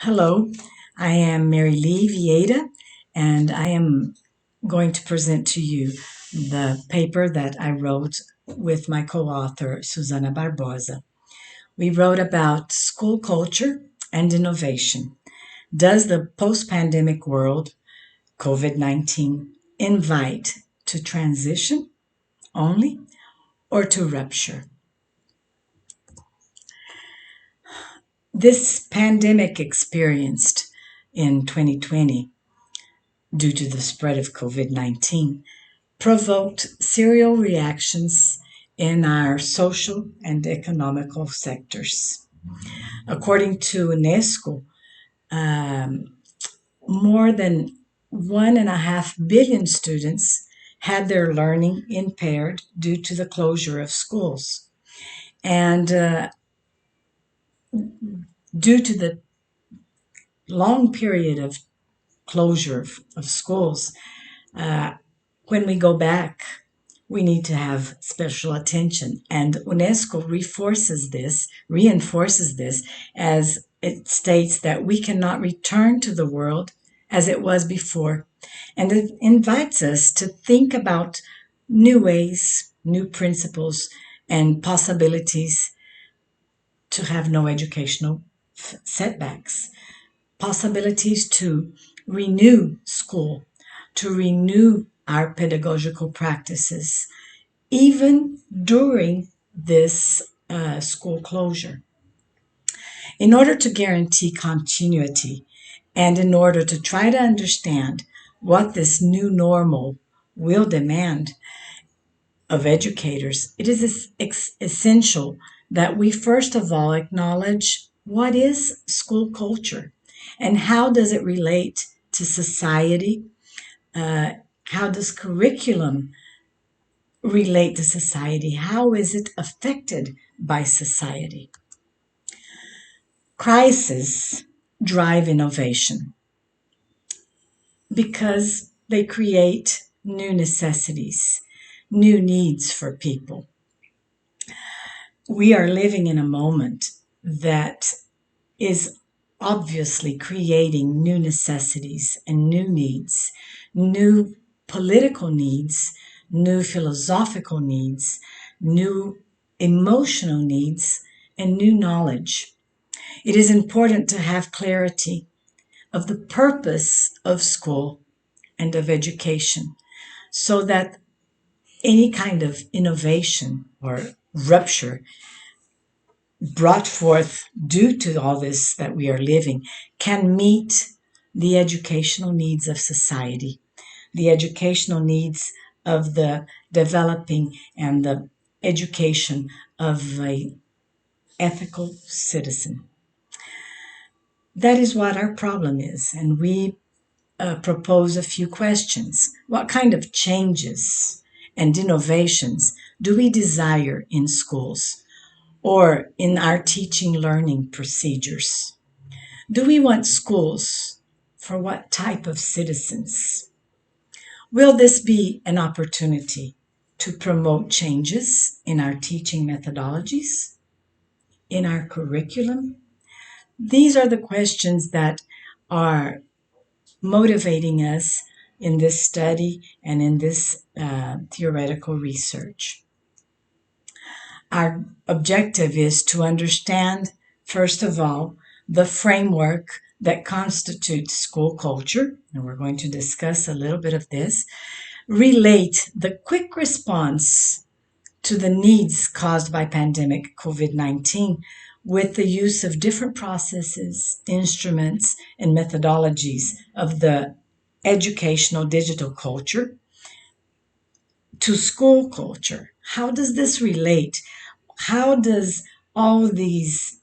Hello, I am Mary Lee Vieira, and I am going to present to you the paper that I wrote with my co-author, Susana Barbosa. We wrote about school culture and innovation. Does the post-pandemic world, COVID-19, invite to transition only or to rupture? This pandemic experienced in 2020 due to the spread of COVID 19 provoked serial reactions in our social and economical sectors. According to UNESCO, um, more than 1.5 billion students had their learning impaired due to the closure of schools. And due to the long period of closure of schools, uh, when we go back, we need to have special attention. And UNESCO reinforces this, as it states that we cannot return to the world as it was before. And it invites us to think about new ways, new principles, and possibilities to have no educational setbacks, possibilities to renew school, to renew our pedagogical practices, even during this school closure. In order to guarantee continuity and in order to try to understand what this new normal will demand of educators, it is essential that we first of all acknowledge what is school culture and how does it relate to society. How does curriculum relate to society? How is it affected by society? Crises drive innovation because they create new necessities, new needs for people. We are living in a moment that is obviously creating new necessities and new needs, new political needs, new philosophical needs, new emotional needs, and new knowledge. It is important to have clarity of the purpose of school and of education so that any kind of innovation or rupture brought forth due to all this that we are living can meet the educational needs of society, the educational needs of the developing and the education of an ethical citizen. That is what our problem is, and we propose a few questions. What kind of changes and innovations do we desire in schools or in our teaching learning procedures? Do we want schools for what type of citizens? Will this be an opportunity to promote changes in our teaching methodologies, in our curriculum? These are the questions that are motivating us in this study and in this theoretical research. Our objective is to understand, first of all, the framework that constitutes school culture, and we're going to discuss a little bit of this, relate the quick response to the needs caused by pandemic COVID-19 with the use of different processes, instruments, and methodologies of the educational digital culture to school culture. How does this relate? How does all these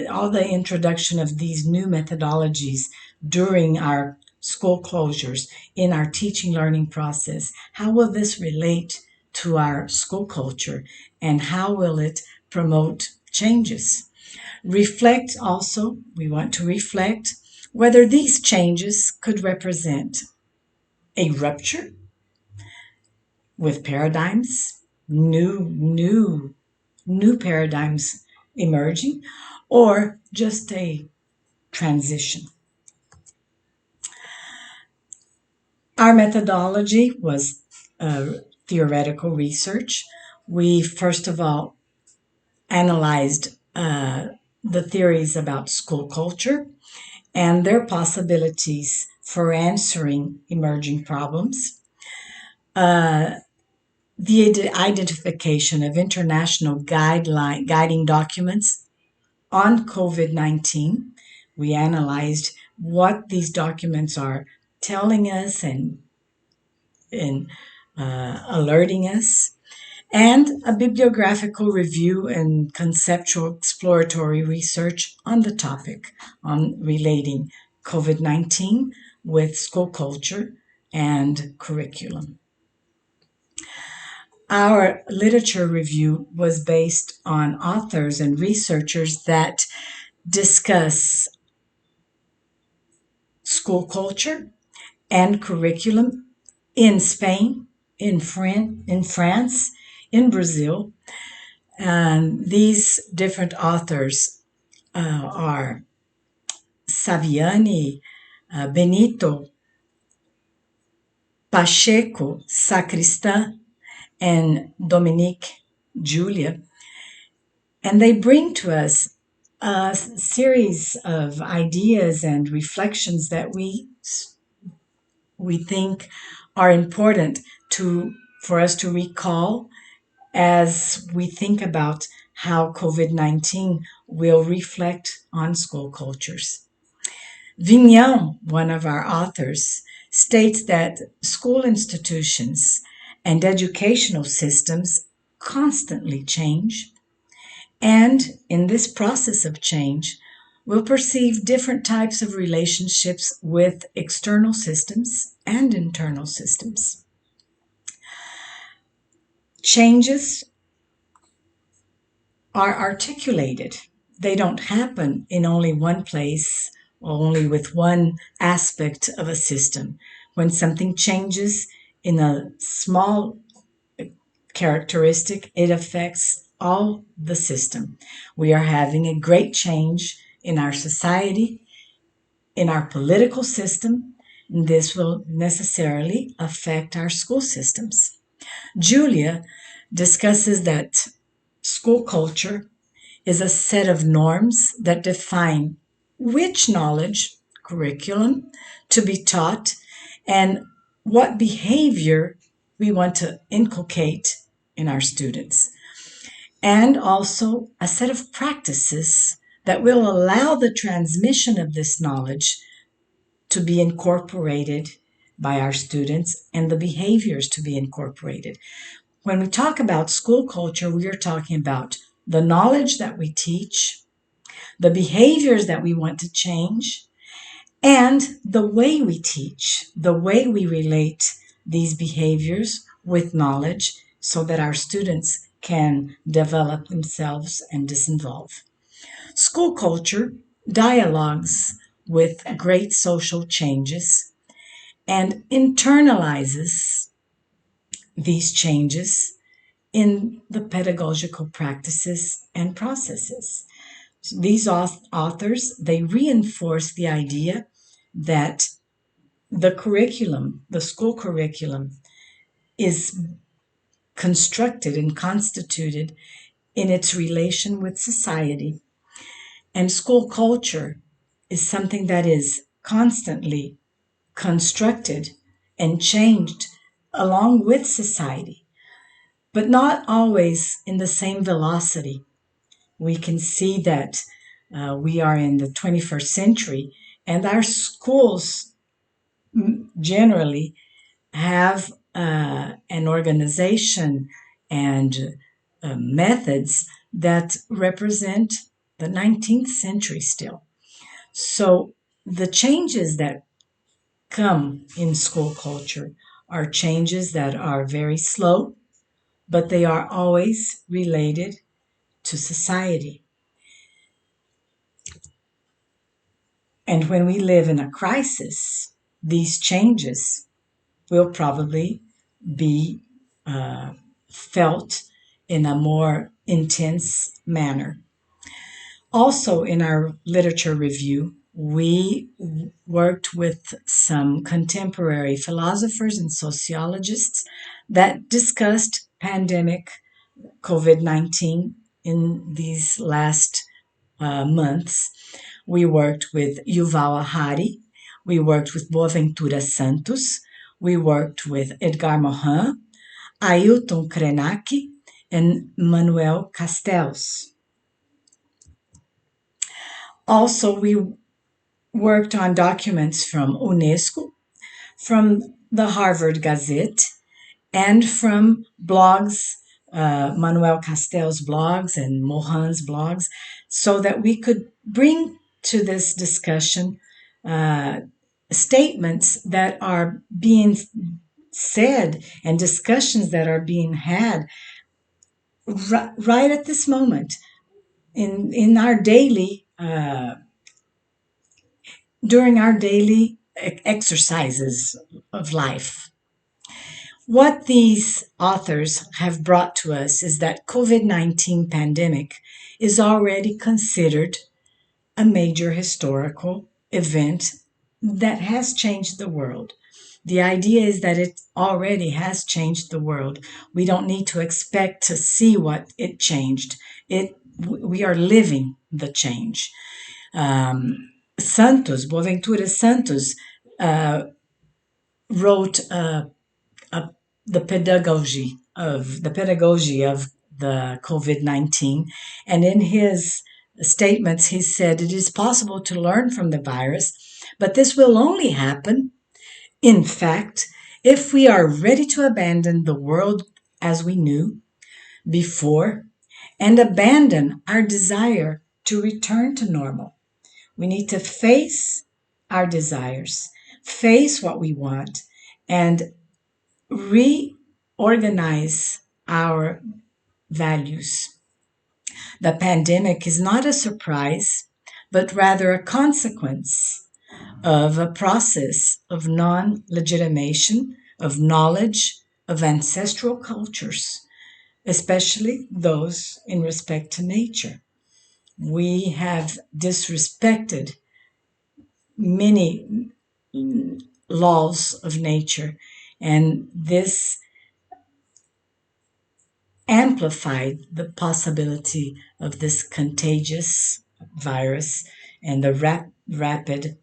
all the introduction of these new methodologies during our school closures in our teaching learning process, how will this relate to our school culture and how will it promote changes? Reflect also, we want to reflect whether these changes could represent a rupture with paradigms, new paradigms emerging, or just a transition. Our methodology was theoretical research. We first of all analyzed the theories about school culture and their possibilities for answering emerging problems. The identification of international guiding documents on COVID-19. We analyzed what these documents are telling us and alerting us, and a bibliographical review and conceptual exploratory research on the topic on relating COVID-19 with school culture and curriculum. Our literature review was based on authors and researchers that discuss school culture and curriculum in Spain, in France, in Brazil. And these different authors are Saviani, Benito, Pacheco, Sacristan, and Dominique Julia. And they bring to us a series of ideas and reflections that we think are important for us to recall as we think about how COVID-19 will reflect on school cultures. Vignon, one of our authors, states that school institutions and educational systems constantly change, and in this process of change, we'll perceive different types of relationships with external systems and internal systems. Changes are articulated. They don't happen in only one place or only with one aspect of a system. When something changes in a small characteristic, it affects all the system. We are having a great change in our society, in our political system, and this will necessarily affect our school systems. Julia discusses that school culture is a set of norms that define which knowledge, curriculum, to be taught and what behavior we want to inculcate in our students. And also a set of practices that will allow the transmission of this knowledge to be incorporated by our students and the behaviors to be incorporated. When we talk about school culture, we are talking about the knowledge that we teach, the behaviors that we want to change, and the way we teach, the way we relate these behaviors with knowledge so that our students can develop themselves and disinvolve. School culture dialogues with great social changes and internalizes these changes in the pedagogical practices and processes. So these authors, they reinforce the idea that the curriculum, the school curriculum, is constructed and constituted in its relation with society. And school culture is something that is constantly constructed and changed along with society, but not always in the same velocity. We can see that we are in the 21st century, and our schools generally have an organization and methods that represent the 19th century still. So the changes that come in school culture are changes that are very slow, but they are always related to society. And when we live in a crisis, these changes will probably be felt in a more intense manner. Also, in our literature review, we worked with some contemporary philosophers and sociologists that discussed pandemic COVID-19 in these last months. We worked with Yuval Harari, we worked with Boaventura Santos, we worked with Edgar Morin, Ailton Krenak, and Manuel Castells. Also, we worked on documents from UNESCO, from the Harvard Gazette, and from blogs, Manuel Castells' blogs and Morin's blogs, so that we could bring to this discussion statements that are being said and discussions that are being had right at this moment in our daily during our daily exercises of life. What these authors have brought to us is that COVID-19 pandemic is already considered a major historical event that has changed the world. The idea is that it already has changed the world. We don't need to expect to see what it changed. We are living the change. Boaventura Santos, wrote the pedagogy of the COVID-19, and in his statements he said it is possible to learn from the virus, but this will only happen, in fact, if we are ready to abandon the world as we knew before and abandon our desire to return to normal. We need to face our desires, face what we want, and reorganize our values. The pandemic is not a surprise, but rather a consequence of a process of non legitimation of knowledge of ancestral cultures, especially those in respect to nature. We have disrespected many laws of nature, and this amplified the possibility of this contagious virus and the rapid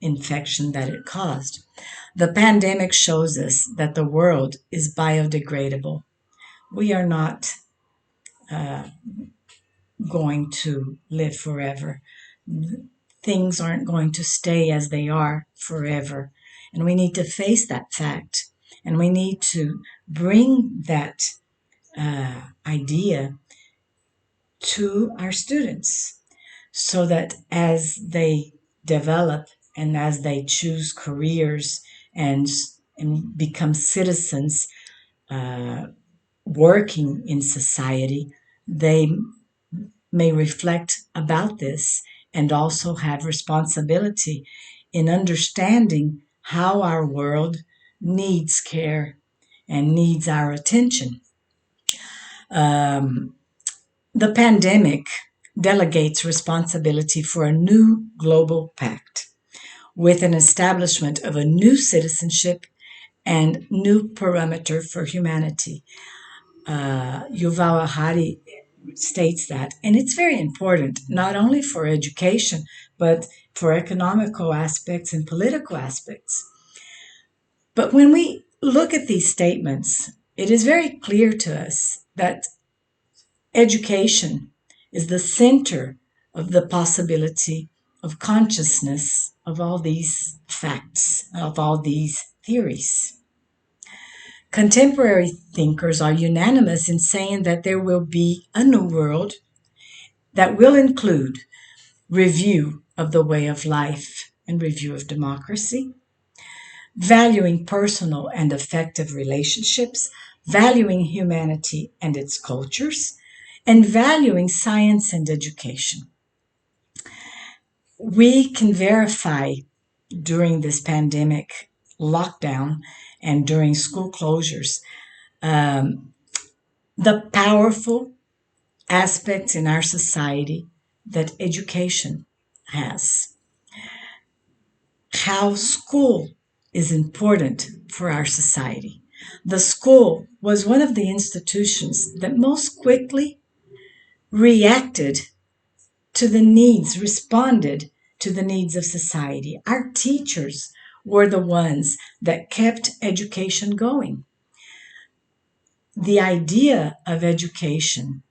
infection that it caused. The pandemic shows us that the world is biodegradable. We are not going to live forever. Things aren't going to stay as they are forever. And we need to face that fact. And we need to bring that idea to our students so that as they develop and as they choose careers and become citizens working in society, they may reflect about this and also have responsibility in understanding how our world needs care and needs our attention. The pandemic delegates responsibility for a new global pact with an establishment of a new citizenship and new parameter for humanity. Yuval Harari states that, and it's very important, not only for education, but for economical aspects and political aspects. But when we look at these statements, it is very clear to us that education is the center of the possibility of consciousness of all these facts, of all these theories. Contemporary thinkers are unanimous in saying that there will be a new world that will include review of the way of life and review of democracy, valuing personal and effective relationships, valuing humanity and its cultures, and valuing science and education. We can verify during this pandemic lockdown and during school closures the powerful aspects in our society that education has. how school is important for our society. The school was one of the institutions that most quickly reacted to the needs, responded to the needs of society. Our teachers were the ones that kept education going. The idea of education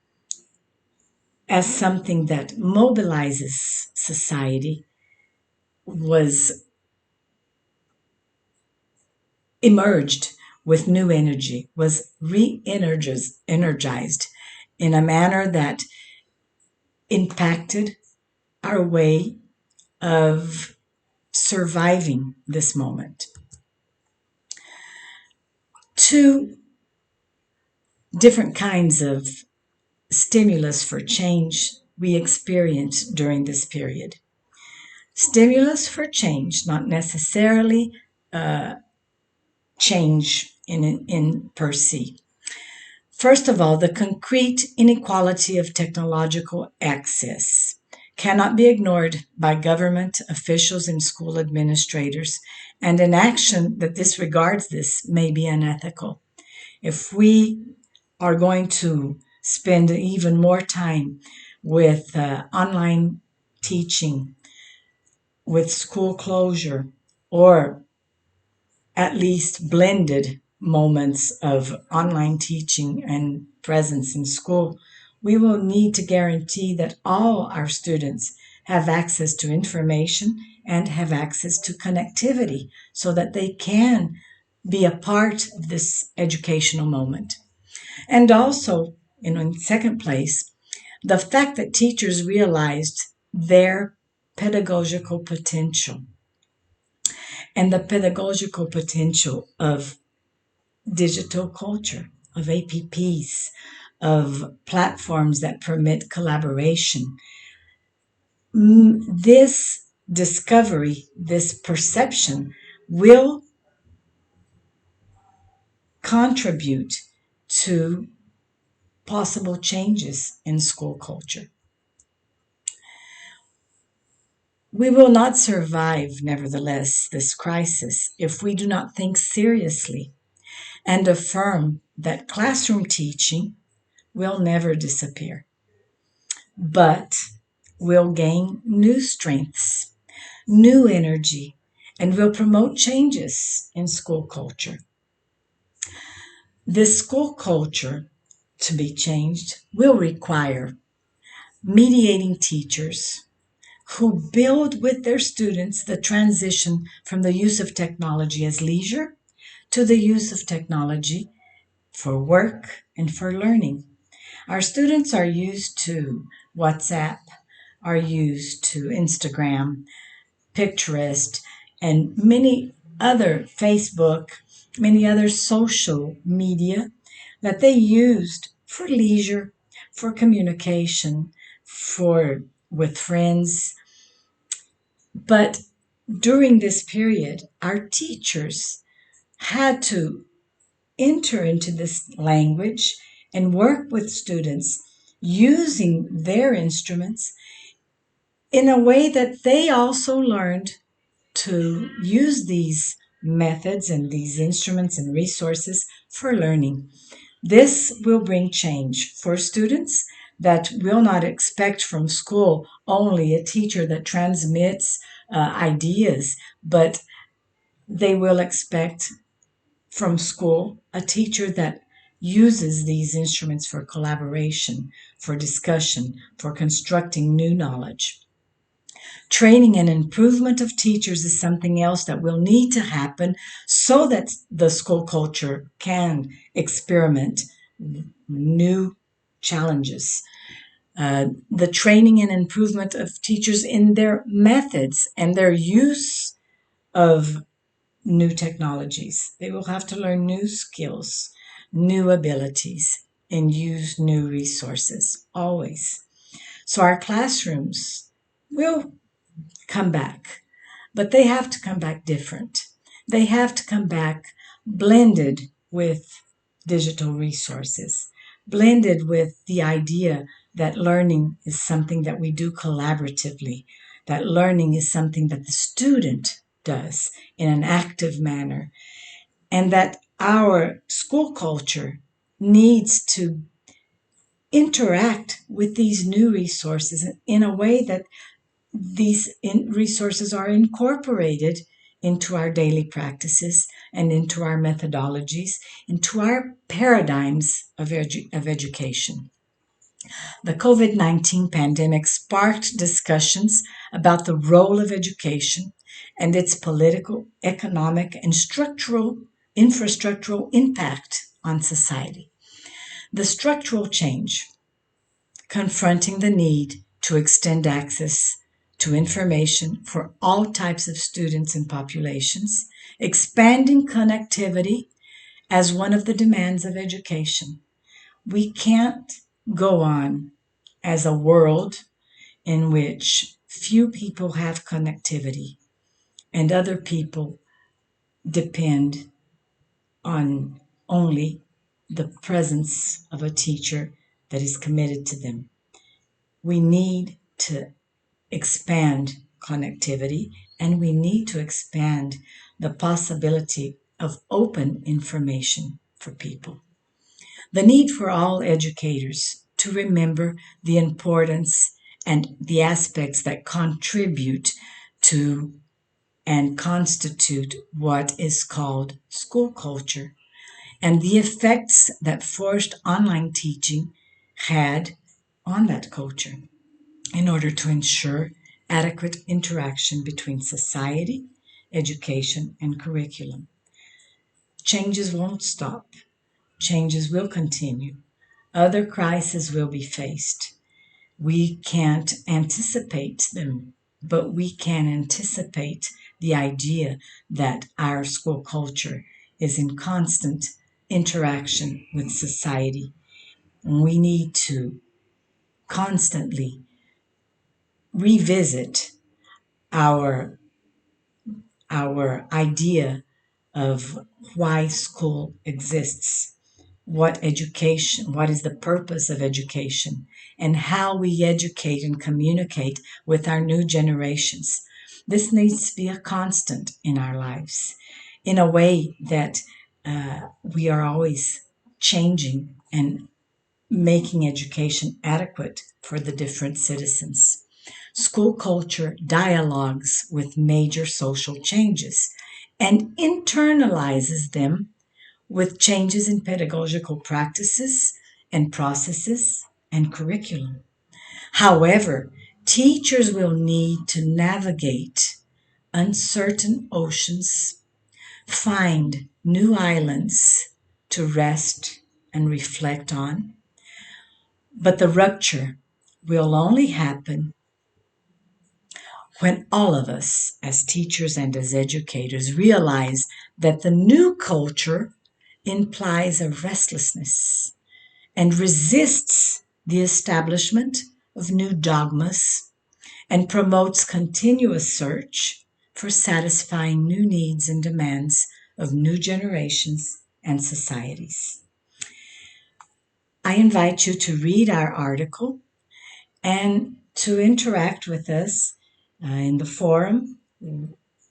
as something that mobilizes society was emerged with new energy, was energized in a manner that impacted our way of surviving this moment. Two different kinds of stimulus for change we experienced during this period. Stimulus for change, not necessarily change in per se. First of all, the concrete inequality of technological access cannot be ignored by government officials and school administrators, and an action that disregards this may be unethical. If we are going to spend even more time with online teaching, with school closure, or at least blended moments of online teaching and presence in school, we will need to guarantee that all our students have access to information and have access to connectivity so that they can be a part of this educational moment. And also, in second place, the fact that teachers realized their pedagogical potential and the pedagogical potential of digital culture, of APPs, of platforms that permit collaboration. This discovery, this perception will contribute to possible changes in school culture. We will not survive, nevertheless, this crisis if we do not think seriously and affirm that classroom teaching will never disappear, but will gain new strengths, new energy, and will promote changes in school culture. This school culture, to be changed, will require mediating teachers who build with their students the transition from the use of technology as leisure to the use of technology for work and for learning. Our students are used to WhatsApp, are used to Instagram, Pinterest, and many other Facebook, many other social media that they used for leisure, for communication, for with friends. But during this period, our teachers had to enter into this language and work with students using their instruments in a way that they also learned to use these methods and these instruments and resources for learning. This will bring change for students that will not expect from school only a teacher that transmits ideas, but they will expect from school a teacher that uses these instruments for collaboration, for discussion, for constructing new knowledge. Training and improvement of teachers is something else that will need to happen so that the school culture can experiment new challenges. The training and improvement of teachers in their methods and their use of new technologies. They will have to learn new skills, new abilities, and use new resources always. So our classrooms will come back, but they have to come back different. They have to come back blended with digital resources, blended with the idea that learning is something that we do collaboratively, that learning is something that the student does in an active manner, and that our school culture needs to interact with these new resources in a way that these resources are incorporated into our daily practices and into our methodologies, into our paradigms of education. The COVID-19 pandemic sparked discussions about the role of education and its political, economic, and infrastructural impact on society. The structural change, confronting the need to extend access to information for all types of students and populations, expanding connectivity as one of the demands of education. We can't go on as a world in which few people have connectivity and other people depend on only the presence of a teacher that is committed to them. We need to expand connectivity, and we need to expand the possibility of open information for people. The need for all educators to remember the importance and the aspects that contribute to and constitute what is called school culture, and the effects that forced online teaching had on that culture in order to ensure adequate interaction between society, education, and curriculum. Changes won't stop. Changes will continue. Other crises will be faced. We can't anticipate them, but we can anticipate the idea that our school culture is in constant interaction with society. And we need to constantly revisit our our idea of why school exists, what is the purpose of education, and how we educate and communicate with our new generations. This needs to be a constant in our lives in a way that we are always changing and making education adequate for the different citizens. School culture dialogues with major social changes and internalizes them with changes in pedagogical practices and processes and curriculum. However, teachers will need to navigate uncertain oceans, find new islands to rest and reflect on, but the rupture will only happen when all of us, as teachers and as educators, realize that the new culture implies a restlessness and resists the establishment of new dogmas and promotes continuous search for satisfying new needs and demands of new generations and societies. I invite you to read our article and to interact with us in the forum.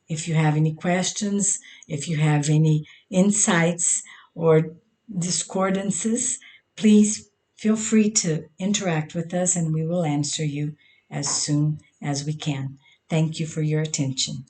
If you have any questions, if you have any insights or discordances, please feel free to interact with us and we will answer you as soon as we can. Thank you for your attention.